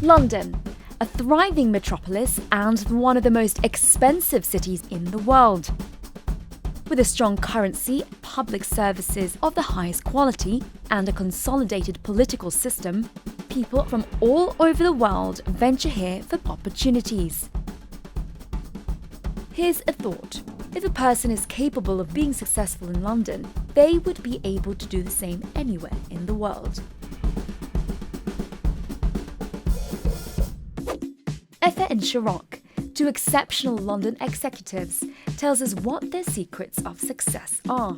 London, a thriving metropolis and one of the most expensive cities in the world. With a strong currency, public services of the highest quality, and a consolidated political system, people from all over the world venture here for opportunities. Here's a thought. If a person is capable of being successful in London, they would be able to do the same anywhere in the world. Efe and Sharokh, two exceptional London executives, tells us what their secrets of success are.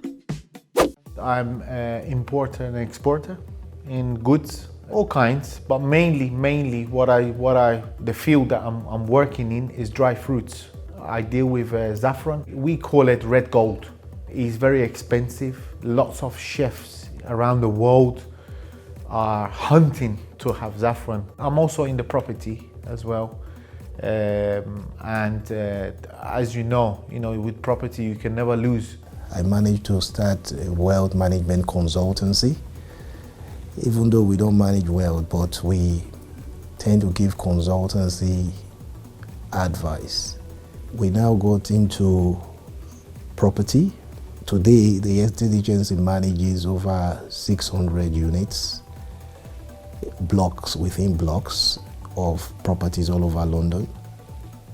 I'm an importer and exporter in goods, all kinds, but mainly the field that I'm working in is dry fruits. I deal with saffron. We call it red gold. It's very expensive. Lots of chefs around the world are hunting to have saffron. I'm also in the property as well. As you know, with property you can never lose. I managed to start a wealth management consultancy. Even though we don't manage wealth, but we tend to give consultancy advice. We now got into property. Today, the estate agency manages over 600 units, blocks within blocks of properties all over London.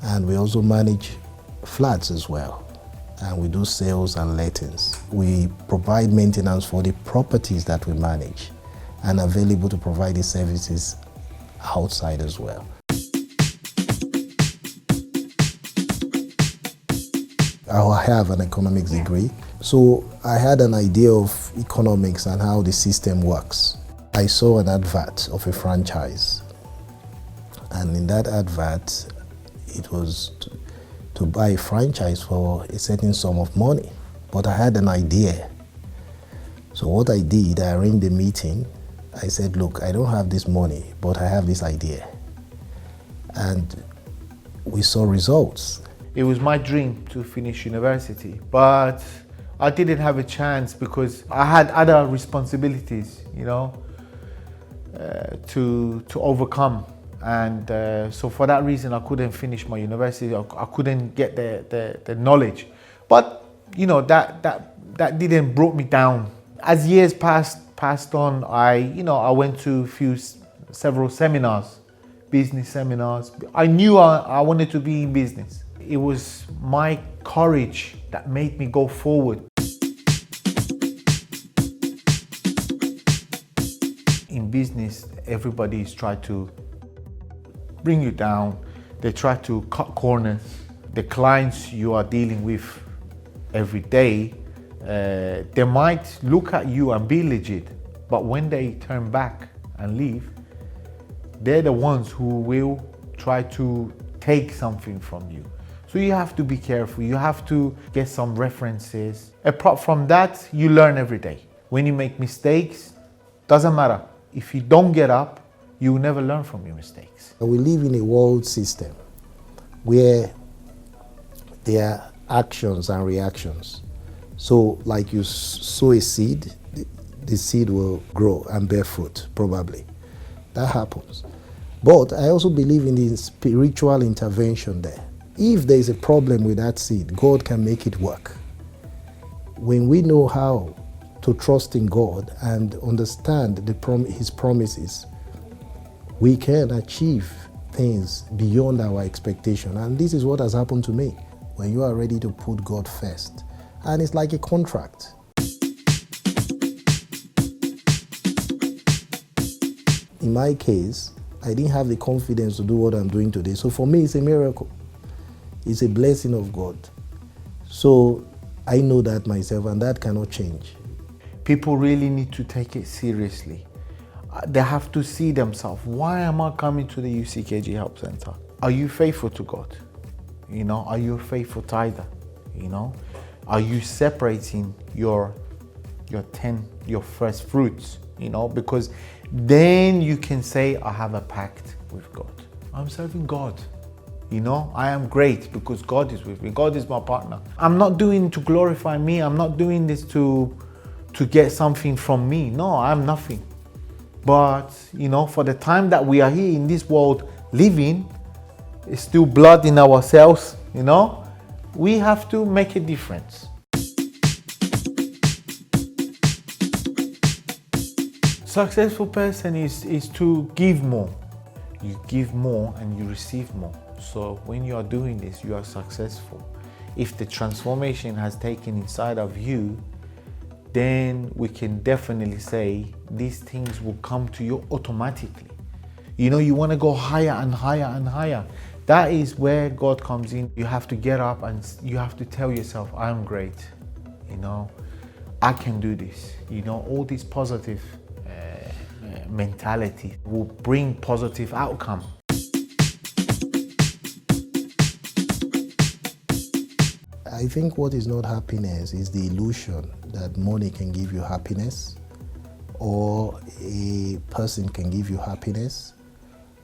And we also manage flats as well. And we do sales and lettings. We provide maintenance for the properties that we manage and available to provide these services outside as well. I have an economics degree, so I had an idea of economics and how the system works. I saw an advert of a franchise, and in that advert, it was to buy a franchise for a certain sum of money. But I had an idea. So what I did, I arranged a meeting. I said, look, I don't have this money, but I have this idea. And we saw results. It was my dream to finish university, but I didn't have a chance because I had other responsibilities, to overcome. And so for that reason, I couldn't finish my university. I couldn't get the knowledge. But that didn't brought me down. As years passed on, I went to several seminars, business seminars. I knew I wanted to be in business. It was my courage that made me go forward. In business, everybody is trying to bring you down. They try to cut corners. The clients you are dealing with every day, they might look at you and be legit, but when they turn back and leave, they're the ones who will try to take something from you. So you have to be careful. You have to get some references. Apart from that, you learn every day. When you make mistakes, doesn't matter. If you don't get up, you will never learn from your mistakes. We live in a world system where there are actions and reactions. So like you sow a seed, the seed will grow and bear fruit, probably. That happens. But I also believe in the spiritual intervention there. If there is a problem with that seed, God can make it work. When we know how to trust in God and understand His promises, we can achieve things beyond our expectation. And this is what has happened to me. When you are ready to put God first, and it's like a contract. In my case, I didn't have the confidence to do what I'm doing today. So for me, it's a miracle. It's a blessing of God. So I know that myself, and that cannot change. People really need to take it seriously. They have to see themselves. Why am I coming to the UCKG Help Center? Are you faithful to God? Are you a faithful tither? Are you separating your first fruits? Because then you can say, I have a pact with God. I'm serving God. I am great because God is with me. God is my partner. I'm not doing it to glorify me. I'm not doing this to get something from me. No, I'm nothing. But, for the time that we are here in this world living, it's still blood in our cells, we have to make a difference. Successful person is to give more. You give more and you receive more. So when you are doing this, you are successful. If the transformation has taken inside of you, then we can definitely say these things will come to you automatically. You want to go higher and higher and higher. That is where God comes in. You have to get up and you have to tell yourself, I'm great. I can do this. All this positive mentality will bring positive outcome. I think what is not happiness is the illusion that money can give you happiness, or a person can give you happiness,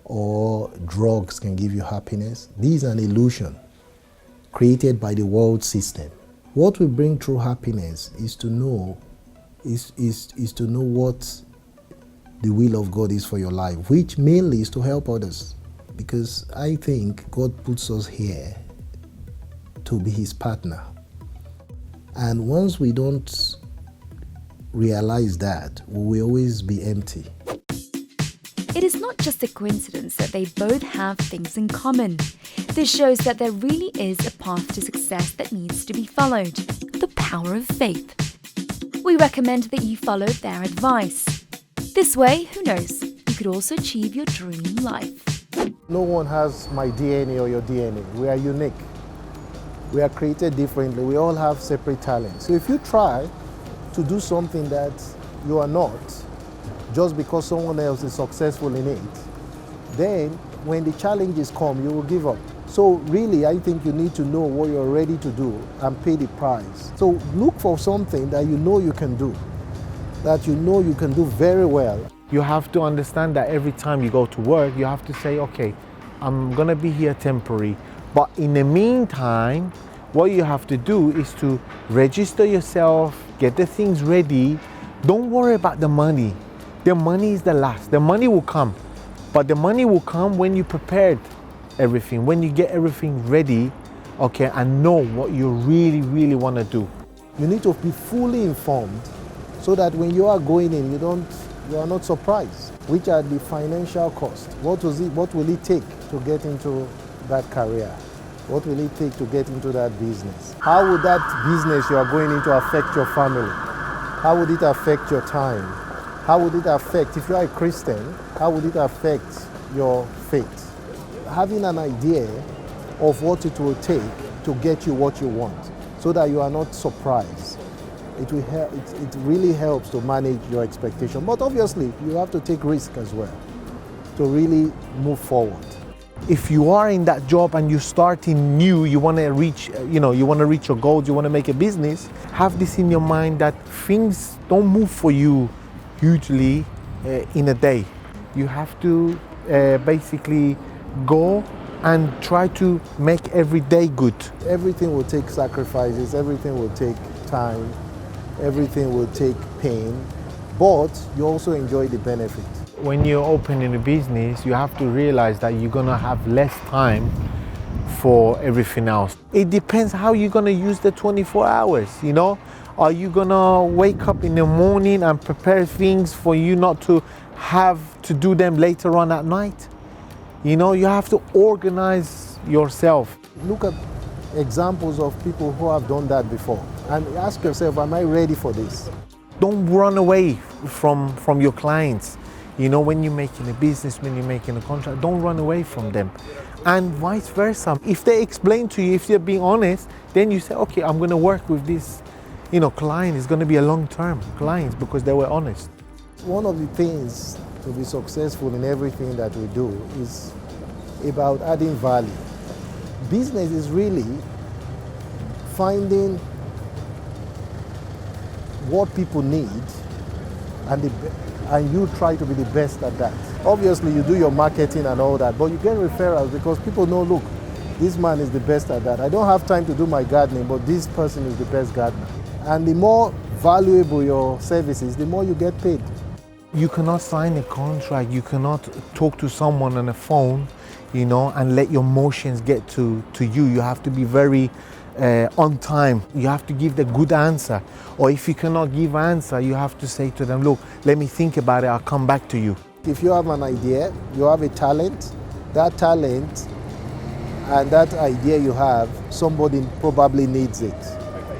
or drugs can give you happiness. This is an illusion created by the world system. What will bring true happiness is to know to know what the will of God is for your life, which mainly is to help others. Because I think God puts us here to be His partner. And once we don't realize that, we will always be empty. It is not just a coincidence that they both have things in common. This shows that there really is a path to success that needs to be followed: the power of faith. We recommend that you follow their advice. This way, who knows, you could also achieve your dream life. No one has my DNA or your DNA. We are unique. We are created differently. We all have separate talents. So if you try to do something that you are not, just because someone else is successful in it, then when the challenges come, you will give up. So really, I think you need to know what you're ready to do and pay the price. So look for something that you know you can do, that you know you can do very well. You have to understand that every time you go to work, you have to say, okay, I'm gonna be here temporary. But in the meantime, what you have to do is to register yourself, get the things ready. Don't worry about the money. The money is the last. The money will come. But the money will come when you prepared everything, when you get everything ready, okay, and know what you really, really want to do. You need to be fully informed so that when you are going in, you are not surprised. Which are the financial costs? What will it take to get into that career? What will it take to get into that business? How would that business you are going into affect your family? How would it affect your time? How would it affect, if you are a Christian, how would it affect your faith? Having an idea of what it will take to get you what you want, so that you are not surprised. It really helps to manage your expectation. But obviously, you have to take risk as well to really move forward. If you are in that job and you're starting new, you want to reach, your goals, you want to make a business, have this in your mind that things don't move for you hugely in a day. You have to basically go and try to make every day good. Everything will take sacrifices, everything will take time, everything will take pain, but you also enjoy the benefit. When you're opening a business, you have to realize that you're gonna have less time for everything else. It depends how you're gonna use the 24 hours, Are you gonna wake up in the morning and prepare things for you not to have to do them later on at night? You have to organize yourself. Look at examples of people who have done that before and ask yourself, am I ready for this? Don't run away from your clients. When you're making a business, when you're making a contract, don't run away from them. And vice versa. If they explain to you, if you're being honest, then you say, okay, I'm going to work with this, client. It's going to be a long-term client because they were honest. One of the things to be successful in everything that we do is about adding value. Business is really finding what people need and you try to be the best at that. Obviously, you do your marketing and all that, but you get referrals because people know, look, this man is the best at that. I don't have time to do my gardening, but this person is the best gardener. And the more valuable your service is, the more you get paid. You cannot sign a contract, you cannot talk to someone on the phone, and let your emotions get to you. You have to be very on time. You have to give the good answer. Or if you cannot give answer, you have to say to them, look, let me think about it, I'll come back to you. If you have an idea, you have a talent, that talent and that idea you have, somebody probably needs it.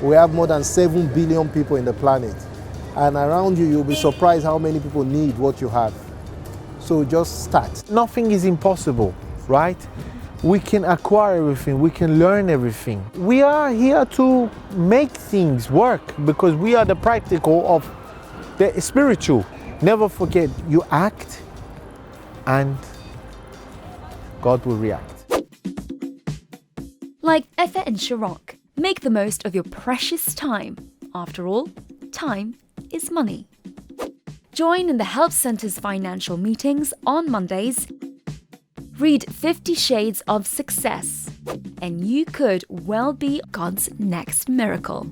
We have more than 7 billion people in the planet. And around you, you'll be surprised how many people need what you have. So just start. Nothing is impossible, right? We can acquire everything, we can learn everything. We are here to make things work because we are the practical of the spiritual. Never forget, you act and God will react. Like Efe and Sharokh, make the most of your precious time. After all, time is money. Join in the Help Centre's financial meetings on Mondays. Read 50 Shades of Success, and you could well be God's next miracle.